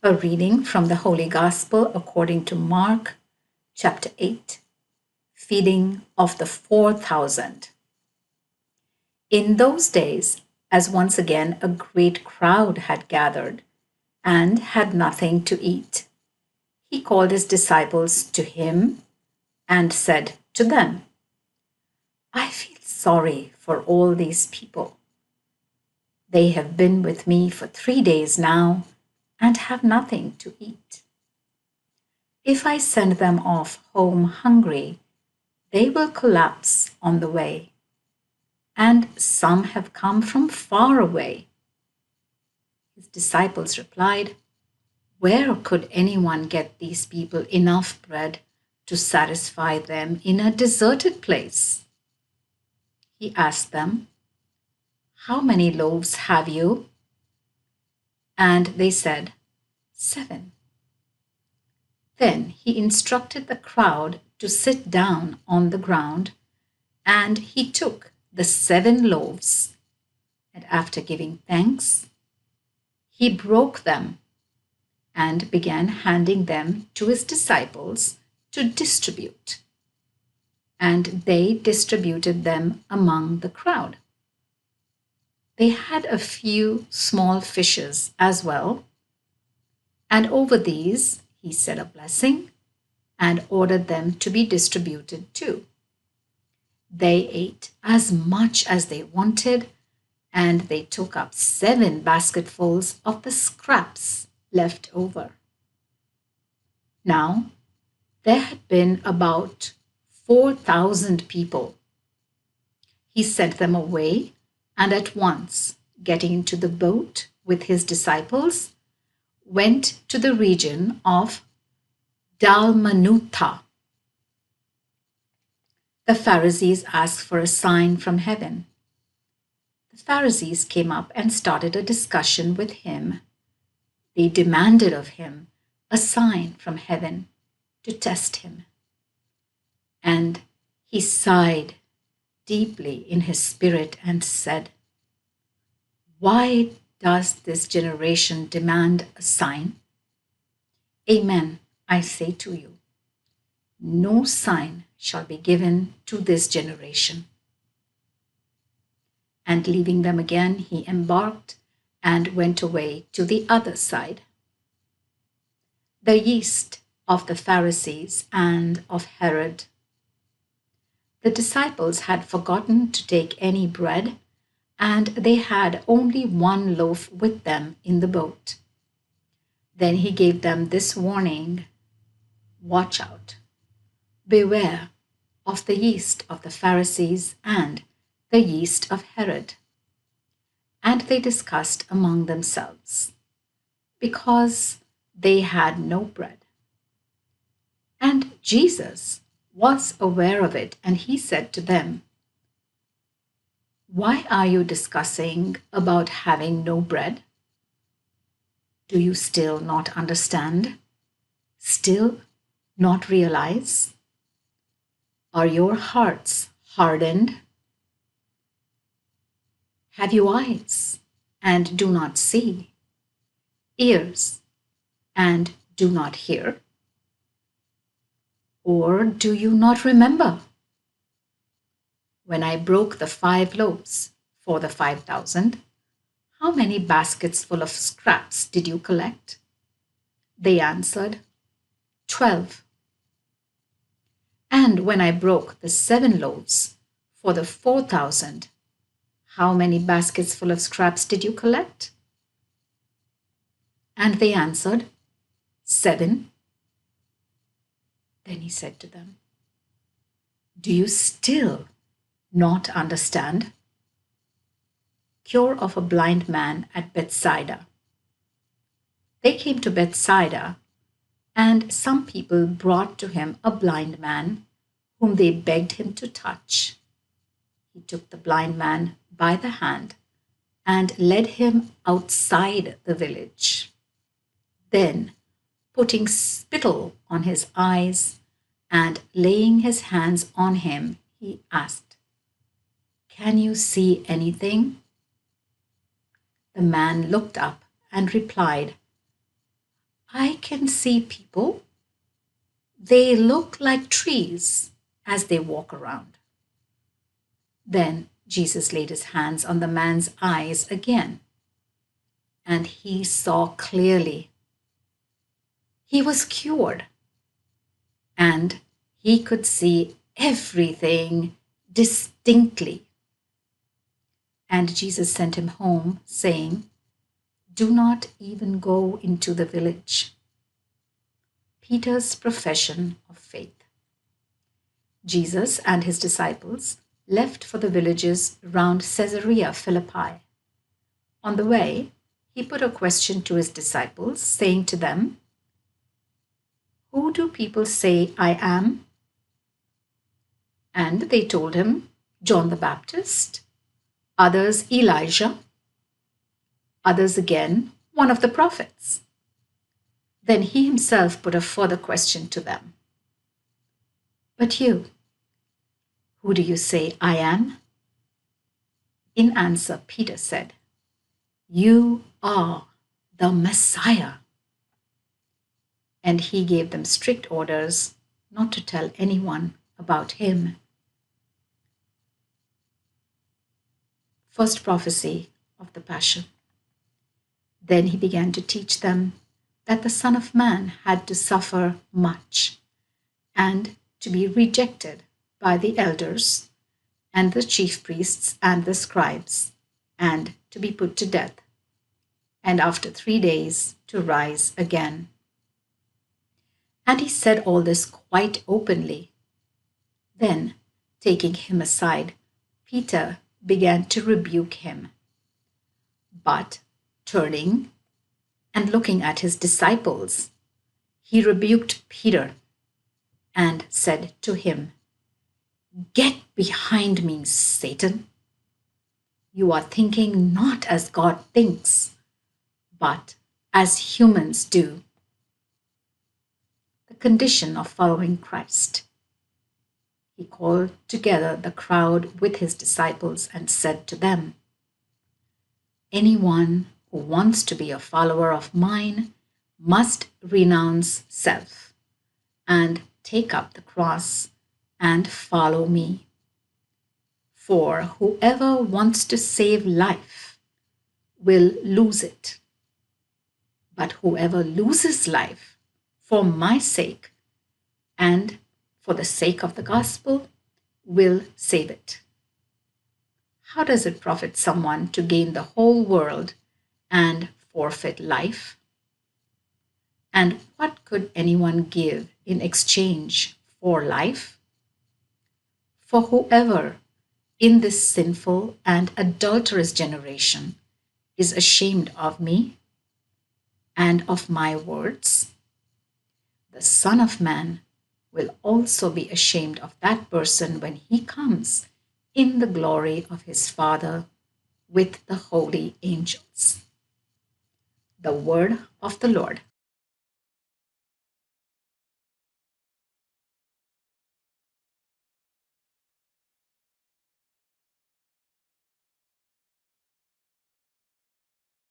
A reading from the Holy Gospel according to Mark, chapter 8, Feeding of the 4,000. In those days, as once again a great crowd had gathered and had nothing to eat, he called his disciples to him and said to them, I feel sorry for all these people. They have been with me for 3 days now and have nothing to eat. If I send them off home hungry, they will collapse on the way. And some have come from far away. His disciples replied, Where could anyone get these people enough bread to satisfy them in a deserted place? He asked them, How many loaves have you? And they said, 7. Then he instructed the crowd to sit down on the ground, and he took the 7 loaves, and after giving thanks, he broke them and began handing them to his disciples to distribute. And they distributed them among the crowd. They had a few small fishes as well, and over these he said a blessing and ordered them to be distributed too. They ate as much as they wanted, and they took up 7 basketfuls of the scraps left over. Now, there had been about 4,000 people. He sent them away, and at once, getting into the boat with his disciples, went to the region of Dalmanutha. The Pharisees asked for a sign from heaven. The Pharisees came up and started a discussion with him. They demanded of him a sign from heaven to test him. And he sighed deeply in his spirit and said, Why does this generation demand a sign? Amen, I say to you, no sign shall be given to this generation. And leaving them again, he embarked and went away to the other side. The yeast of the Pharisees and of Herod. The disciples had forgotten to take any bread, and they had only 1 loaf with them in the boat. Then he gave them this warning, Watch out, beware of the yeast of the Pharisees and the yeast of Herod. And they discussed among themselves, because they had no bread. And Jesus was aware of it, and he said to them, Why are you discussing about having no bread? Do you still not understand? Still not realize? Are your hearts hardened? Have you eyes and do not see, ears and do not hear? Or do you not remember? When I broke the 5 loaves for the 5,000, how many baskets full of scraps did you collect? They answered, 12. And when I broke the 7 loaves for the 4,000, how many baskets full of scraps did you collect? And they answered, 7. Then he said to them, Do you still not understand? Cure of a blind man at Bethsaida. They came to Bethsaida, and some people brought to him a blind man, whom they begged him to touch. He took the blind man by the hand and led him outside the village. Then, putting spittle on his eyes and laying his hands on him, he asked, Can you see anything? The man looked up and replied, I can see people. They look like trees as they walk around. Then Jesus laid his hands on the man's eyes again, and he saw clearly. He was cured, and he could see everything distinctly. And Jesus sent him home, saying, "Do not even go into the village." Peter's profession of faith. Jesus and his disciples left for the villages round Caesarea Philippi. On the way, he put a question to his disciples, saying to them, "Who do people say I am?" And they told him, "John the Baptist, others Elijah, others again, one of the prophets." Then he himself put a further question to them. "But you, who do you say I am?" In answer, Peter said, "You are the Messiah." And he gave them strict orders not to tell anyone about him. First prophecy of the Passion. Then he began to teach them that the Son of Man had to suffer much and to be rejected by the elders and the chief priests and the scribes, and to be put to death, and after 3 days to rise again. And he said all this quite openly. Then, taking him aside, Peter began to rebuke him. But turning and looking at his disciples, he rebuked Peter and said to him, "Get behind me, Satan. You are thinking not as God thinks, but as humans do." The condition of following Christ. He called together the crowd with his disciples and said to them, "Anyone who wants to be a follower of mine must renounce self and take up the cross and follow me. For whoever wants to save life will lose it. But whoever loses life for my sake and for the sake of the gospel will save it. How does it profit someone to gain the whole world and forfeit life? And what could anyone give in exchange for life? For whoever in this sinful and adulterous generation is ashamed of me and of my words, the Son of Man will also be ashamed of that person when he comes in the glory of his Father with the holy angels. The word of the Lord.